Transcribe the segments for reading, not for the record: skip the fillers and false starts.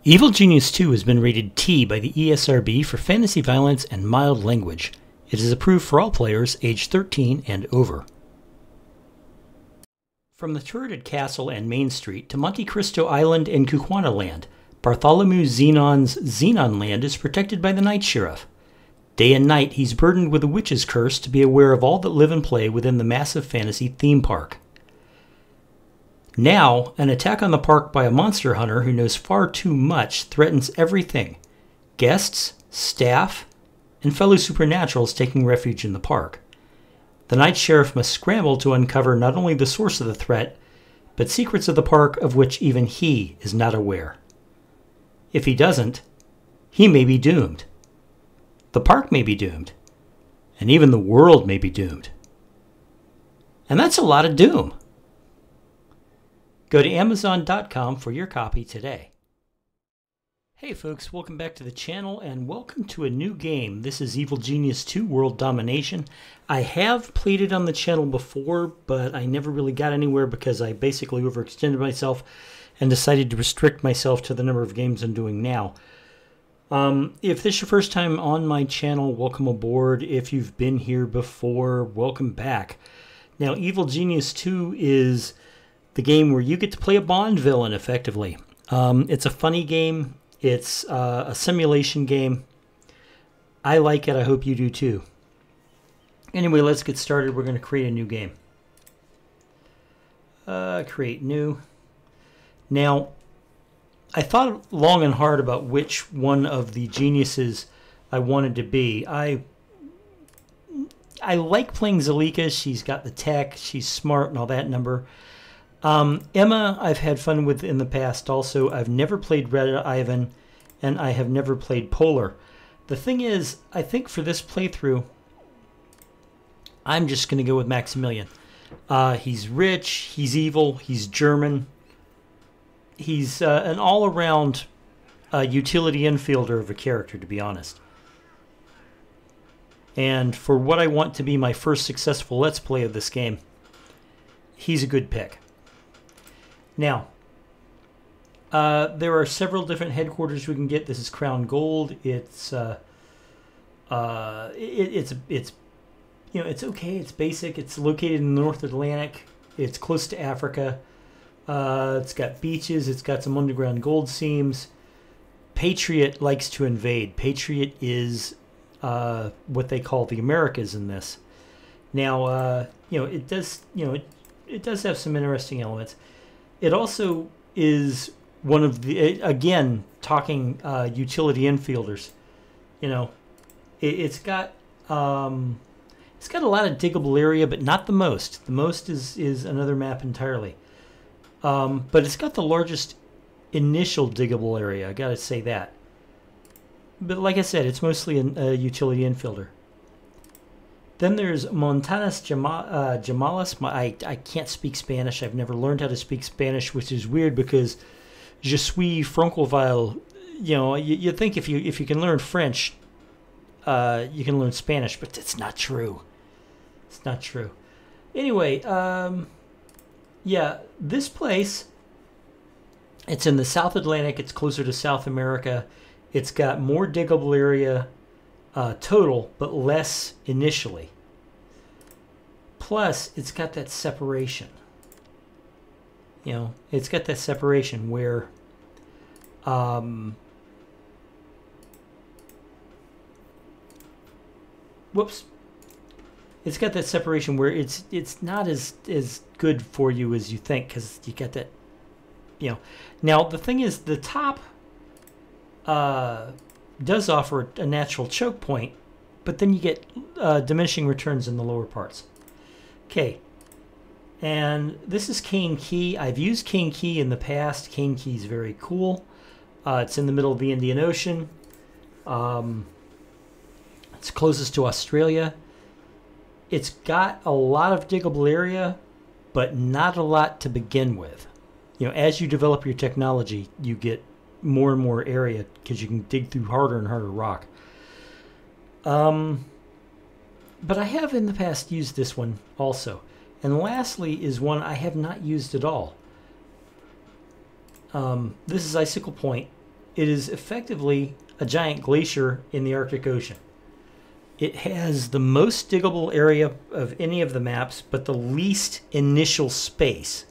Evil Genius 2 has been rated T by the ESRB for fantasy violence and mild language. It is approved for all players age 13 and over. From the turreted castle and Main Street to Monte Cristo Island and Kukuana Land, Bartholomew Zenon's Zenon Land is protected by the Night Sheriff. Day and night, he's burdened with a witch's curse to be aware of all that live and play within the massive fantasy theme park. Now, an attack on the park by a monster hunter who knows far too much threatens everything: guests, staff, and fellow supernaturals taking refuge in the park. The Night Sheriff must scramble to uncover not only the source of the threat, but secrets of the park of which even he is not aware. If he doesn't, he may be doomed. The park may be doomed, and even the world may be doomed. And that's a lot of doom. Go to Amazon.com for your copy today. Hey folks, welcome back to the channel and welcome to a new game. This is Evil Genius 2 World Domination. I have played it on the channel before, but I never really got anywhere because I basically overextended myself and decided to restrict myself to the number of games I'm doing now. If this is your first time on my channel, welcome aboard. If you've been here before, welcome back. Now, Evil Genius 2 is the game where you get to play a Bond villain, effectively. It's a funny game. It's a simulation game. I like it. I hope you do too. Anyway, let's get started. We're going to create a new game. Create new. Now, I thought long and hard about which one of the geniuses I wanted to be. I like playing Zalika. She's got the tech. She's smart and all that number. Emma, I've had fun with in the past also. I've never played Red Ivan, and I have never played Polar. The thing is, I think for this playthrough, I'm just going to go with Maximilian. He's rich, he's evil, he's German. He's an all-around utility infielder of a character, to be honest. And for what I want to be my first successful Let's Play of this game, he's a good pick. Now, there are several different headquarters we can get. This is Crown Gold. It's it's okay. It's basic. It's located in the North Atlantic. It's close to Africa. It's got beaches. It's got some underground gold seams. Patriot likes to invade. Patriot is what they call the Americas in this. Now, it does have some interesting elements. It also is one of the, again, talking utility infielders. It's got a lot of diggable area, but not the most. The most is another map entirely. But it's got the largest initial diggable area. I got to say that. But like I said, it's mostly a utility infielder. Then there's Montanas Jamalas. I can't speak Spanish. I've never learned how to speak Spanish, which is weird because je suis francophile. You think if you can learn French, you can learn Spanish, but it's not true. It's not true. Anyway, yeah, this place, it's in the South Atlantic. It's closer to South America. It's got more diggable area total, but less initially. Plus, it's got that separation. It's got that separation where whoops. It's got that separation where it's not as good for you as you think, because you got that, Now, the thing is, the top does offer a natural choke point, but then you get diminishing returns in the lower parts. Okay, and this is Cane Key. I've used Cane Key in the past. Cane Key is very cool. It's in the middle of the Indian Ocean. It's closest to Australia. It's got a lot of diggable area, but not a lot to begin with. As you develop your technology, you get more and more area because you can dig through harder and harder rock. But I have in the past used this one also. And lastly is one I have not used at all. This is Icicle Point. it is effectively a giant glacier in the Arctic Ocean. It has the most diggable area of any of the maps, but the least initial space.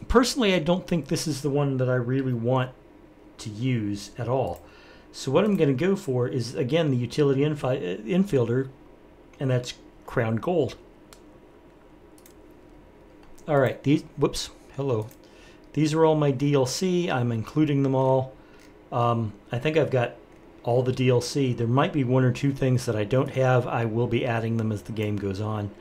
Personally, I don't think this is the one that I really want to use at all. So what I'm going to go for is, again, the utility infielder, and that's crown gold. All right, whoops, hello. These are all my DLC. I'm including them all. I think I've got all the DLC. There might be one or two things that I don't have. I will be adding them as the game goes on.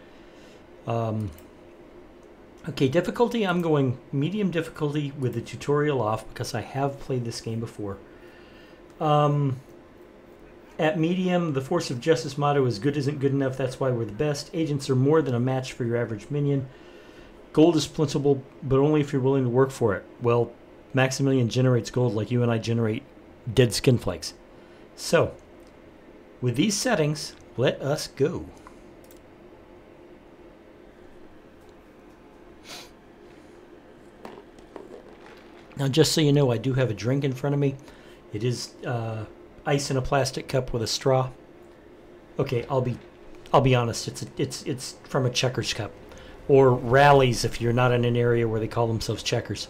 Okay, difficulty, I'm going medium difficulty with the tutorial off because I have played this game before. At medium, the Force of Justice motto is good isn't good enough, that's why we're the best. Agents are more than a match for your average minion. Gold is plentiful, but only if you're willing to work for it. Well, Maximilian generates gold like you and I generate dead skin flakes. So, with these settings, let us go. Now, just so you know, I do have a drink in front of me. It is ice in a plastic cup with a straw. Okay, I'll be honest. It's from a Checkers cup, or Rallies if you're not in an area where they call themselves Checkers.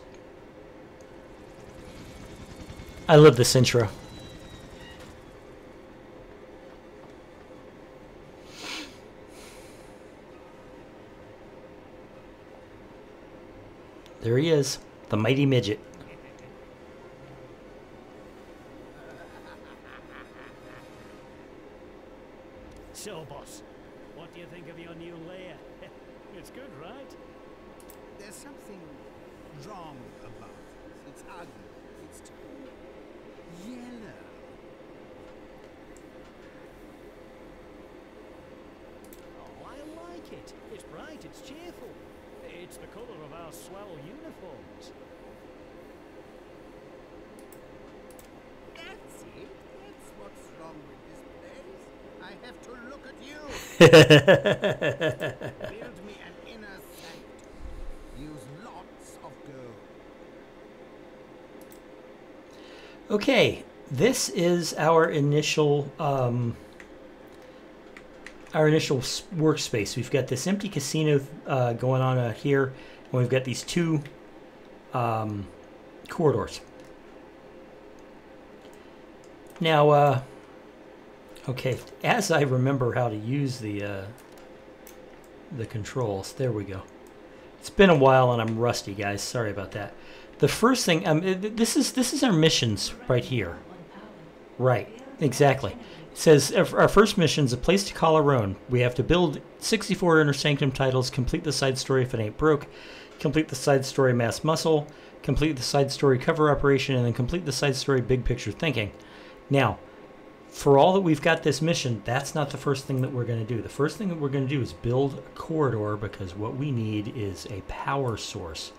I love this intro. There he is, the mighty midget. So, boss, what do you think of your new lair? It's good, right? There's something wrong about it. It's ugly. It's too yellow. Oh, I like it. It's bright, it's cheerful. It's the colour of our swell uniforms. That's it. That's what's wrong with this place. I have to look at you. Build me an inner sanctum. Use lots of gold. Okay, this is our initial workspace. We've got this empty casino going on here, and we've got these two corridors. Now, okay, as I remember how to use the controls, there we go. It's been a while and I'm rusty, guys. Sorry about that. The first thing, this is our missions right here. Right, exactly. It says our first mission is a place to call our own. We have to build 64 inner sanctum titles, complete the side story if it ain't broke, complete the side story mass muscle, complete the side story cover operation, and then complete the side story big picture thinking. Now, for all that we've got this mission, that's not the first thing that we're going to do. The first thing that we're going to do is build a corridor, because what we need is a power source.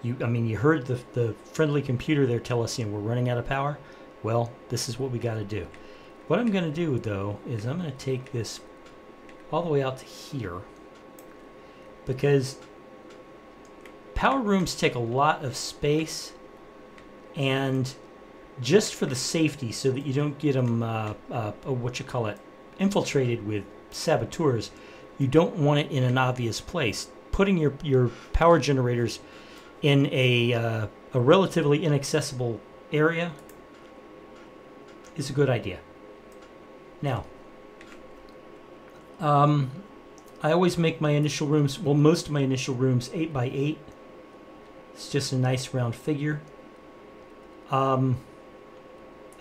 You heard the friendly computer there tell us, we're running out of power. Well, this is what we got to do. What I'm going to do, though, is I'm going to take this all the way out to here, because power rooms take a lot of space, and just for the safety, so that you don't get them, infiltrated with saboteurs, you don't want it in an obvious place. Putting your power generators in a relatively inaccessible area is a good idea. Now, I always make my initial rooms, well, most of my initial rooms 8 by 8. It's just a nice round figure.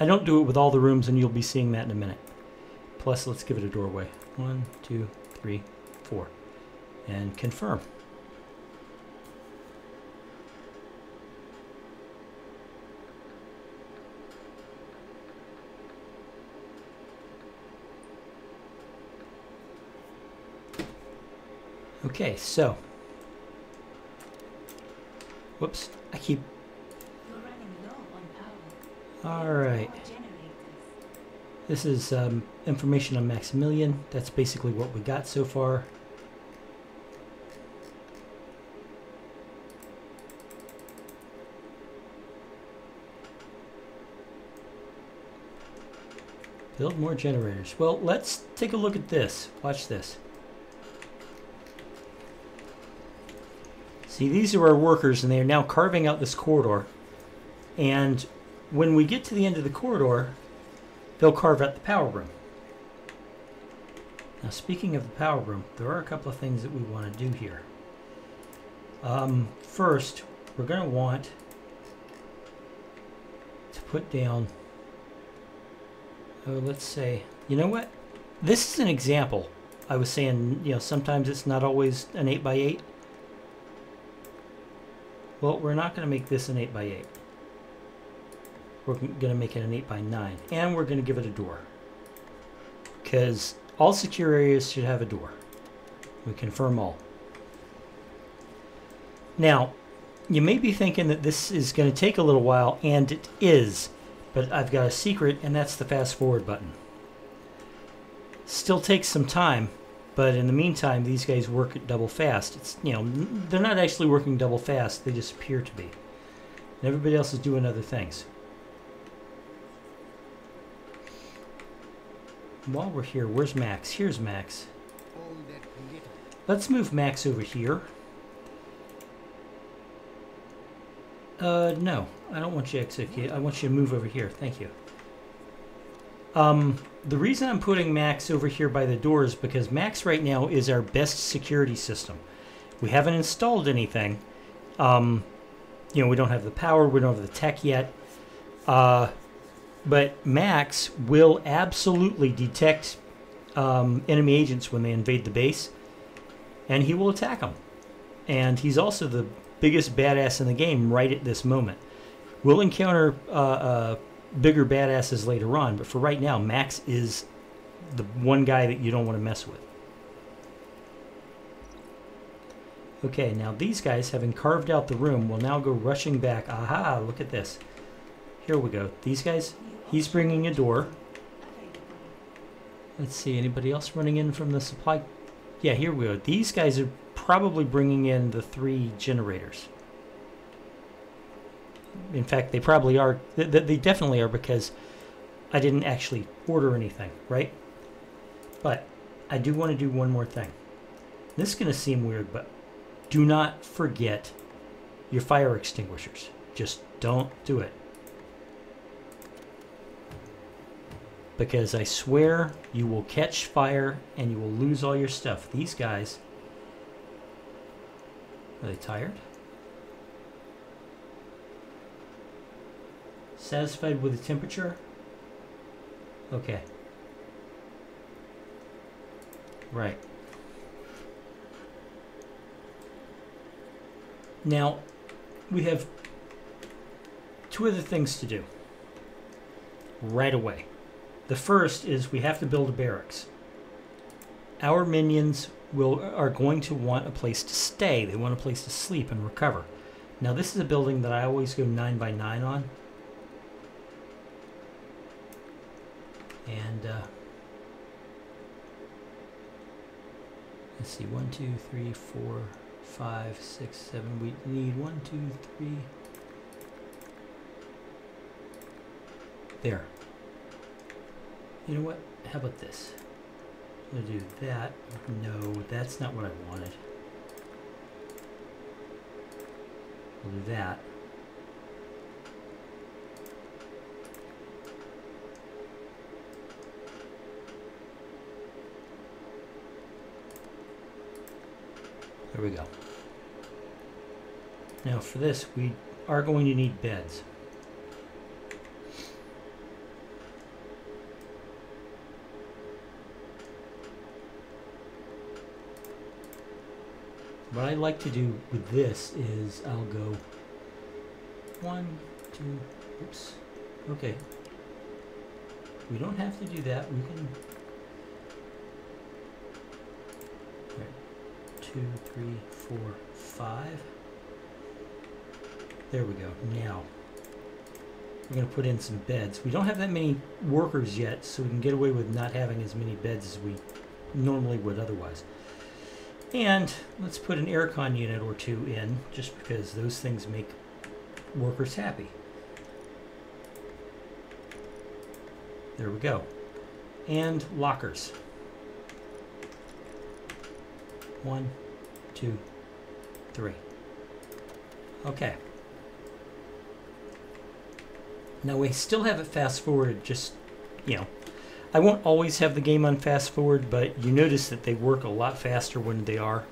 I don't do it with all the rooms, and you'll be seeing that in a minute. Plus, let's give it a doorway. 1, 2, 3, 4. And confirm. Okay, so. Whoops, I keep. Alright. This is information on Maximilian. That's basically what we got so far. Build more generators. Well, let's take a look at this. Watch this. See, these are our workers, and they are now carving out this corridor. And when we get to the end of the corridor, they'll carve out the power room. Now, speaking of the power room, there are a couple of things that we want to do here. First, we're going to want to put down, let's say, you know what? This is an example. I was saying, you know, sometimes it's not always an 8x8. Well, we're not going to make this an 8x8. We're going to make it an 8x9. And we're going to give it a door. Because all secure areas should have a door. We confirm all. Now, you may be thinking that this is going to take a little while, and it is. But I've got a secret, and that's the fast forward button. Still takes some time. But in the meantime, these guys work at double fast. It's, you know, they're not actually working double fast. They just appear to be. And everybody else is doing other things. While we're here, where's Max? Here's Max. Let's move Max over here. No, I don't want you to execute. I want you to move over here. Thank you. The reason I'm putting Max over here by the door is because Max right now is our best security system. We haven't installed anything. You know, we don't have the power, we don't have the tech yet. But Max will absolutely detect enemy agents when they invade the base, and he will attack them. And he's also the biggest badass in the game right at this moment. We'll encounter bigger badasses later on, but for right now, Max is the one guy that you don't want to mess with. Okay, now these guys, having carved out the room, will now go rushing back. Aha, look at this. Here we go. These guys, he's bringing a door. Let's see, anybody else running in from the supply? Yeah, here we go. These guys are probably bringing in the 3 generators. In fact, they probably are. They definitely are, because I didn't actually order anything, right? But I do want to do one more thing. This is going to seem weird, but do not forget your fire extinguishers. Just don't do it. Because I swear you will catch fire and you will lose all your stuff. These guys, are they tired? Satisfied with the temperature? Okay. Right. Now, we have 2 other things to do right away. The first is we have to build a barracks. Our minions are going to want a place to stay. They want a place to sleep and recover. Now, this is a building that I always go 9x9 on. And let's see, 1, 2, 3, 4, 5, 6, 7. We need 1, 2, 3. There. You know what? How about this? I'm gonna do that. No, that's not what I wanted. We'll do that. There we go. Now for this, we are going to need beds. What I like to do with this is I'll go 1, 2, oops, okay. We don't have to do that, we can, right. 2, 3, 4, 5. There we go. Now, we're going to put in some beds. We don't have that many workers yet, so we can get away with not having as many beds as we normally would otherwise. And let's put an aircon unit or 2 in, just because those things make workers happy. There we go. and lockers. 1, 2, 3. Okay. Now we still have it fast forwarded, just, you know, I won't always have the game on fast forward, but you notice that they work a lot faster when they are.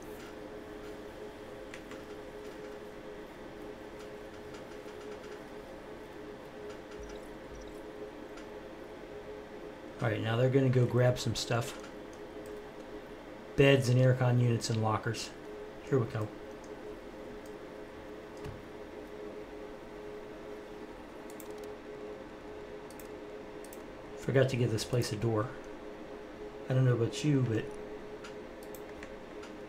Alright, now they're going to go grab some stuff. Beds and aircon units and lockers. Here we go. Forgot to give this place a door. I don't know about you, but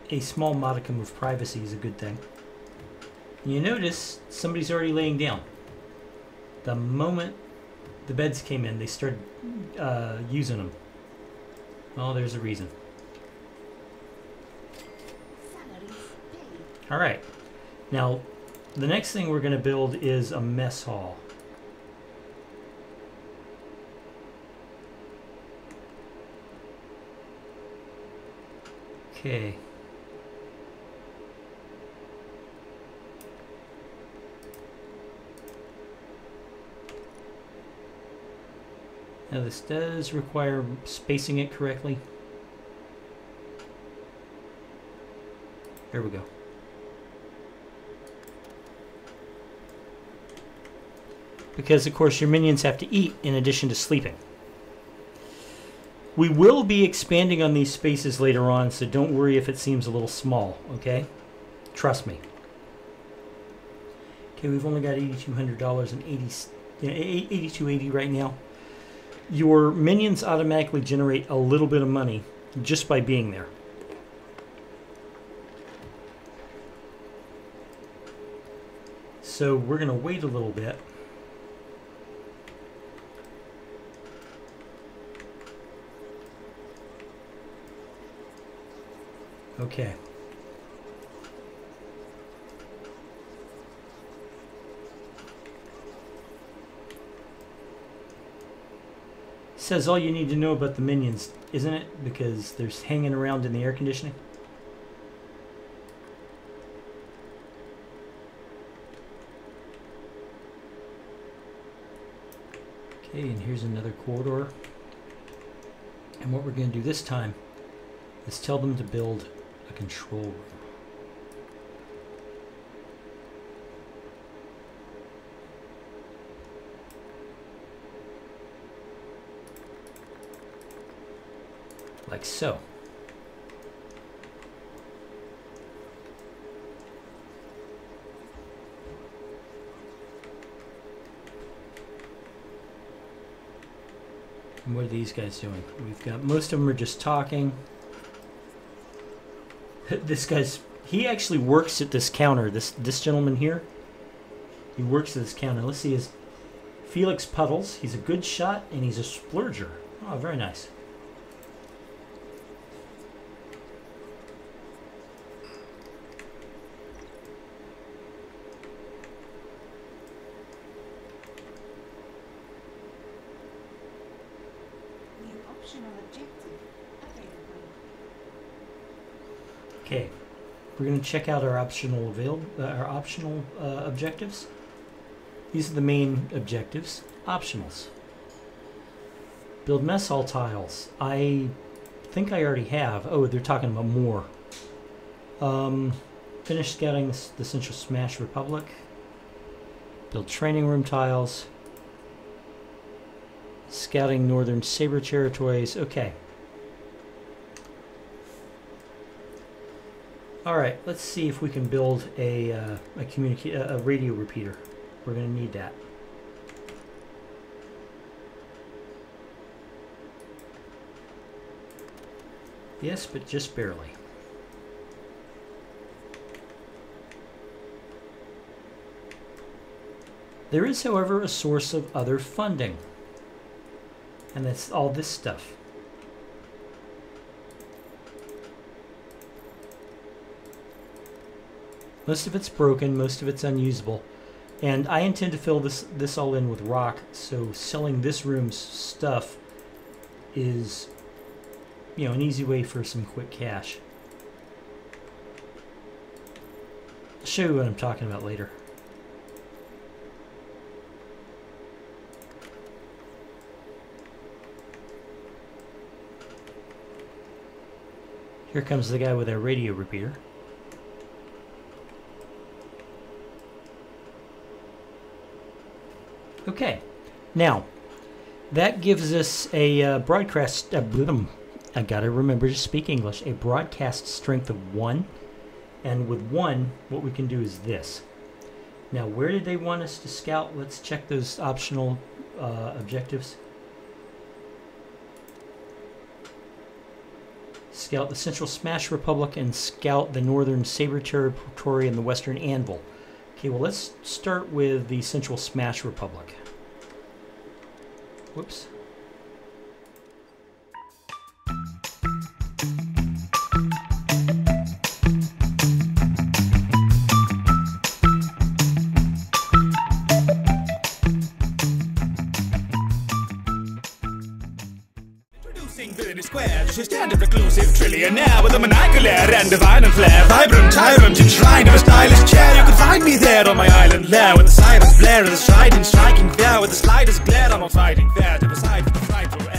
a small modicum of privacy is a good thing. And you notice somebody's already laying down. The moment the beds came in, they started using them. Well, there's a reason. Alright. Now, the next thing we're going to build is a mess hall. Okay. Now this does require spacing it correctly. There we go. Because of course your minions have to eat in addition to sleeping. We will be expanding on these spaces later on, so don't worry if it seems a little small, okay? Trust me. Okay, we've only got $8,200 and 82.80 right now. Your minions automatically generate a little bit of money just by being there. So we're going to wait a little bit. Okay. Says all you need to know about the minions, isn't it? Because they're hanging around in the air conditioning. Okay, and here's another corridor. And what we're going to do this time is tell them to build a control room. Like so. And what are these guys doing? We've got, most of them are just talking. This guy's, he actually works at this counter. This gentleman here, he works at this counter. Let's see his Felix Puddles. He's a good shot and he's a splurger. Oh, very nice. Okay, we're going to check out our optional objectives. These are the main objectives. Optionals. Build mess hall tiles. I think I already have. Oh, they're talking about more. Finish scouting the Central Smash Republic. Build training room tiles. Scouting Northern Saber territories. Okay. Alright, let's see if we can build a radio repeater. We're going to need that. Yes, but just barely. There is, however, a source of other funding. And that's all this stuff. Most of it's broken, most of it's unusable. And I intend to fill this all in with rock, so selling this room's stuff is, you know, an easy way for some quick cash. I'll show you what I'm talking about later. Here comes the guy with our radio repeater. Okay, now that gives us a broadcast. I gotta remember to speak English. A broadcast strength of 1, and with 1, what we can do is this. Now, where did they want us to scout? Let's check those optional objectives. Scout the Central Smash Republic and scout the Northern Saber Territory and the Western Anvil. Okay, well, let's start with the Central Smash Republic. Whoops. She's standard reclusive trillionaire with a maniacal air and a violent flair. Vibrant, tyrant, enshrined in a stylish chair. You can find me there on my island lair, with the sirens blare and the striding striking fair. With the slightest glare, I'm not fighting fair to the side of the frightful air.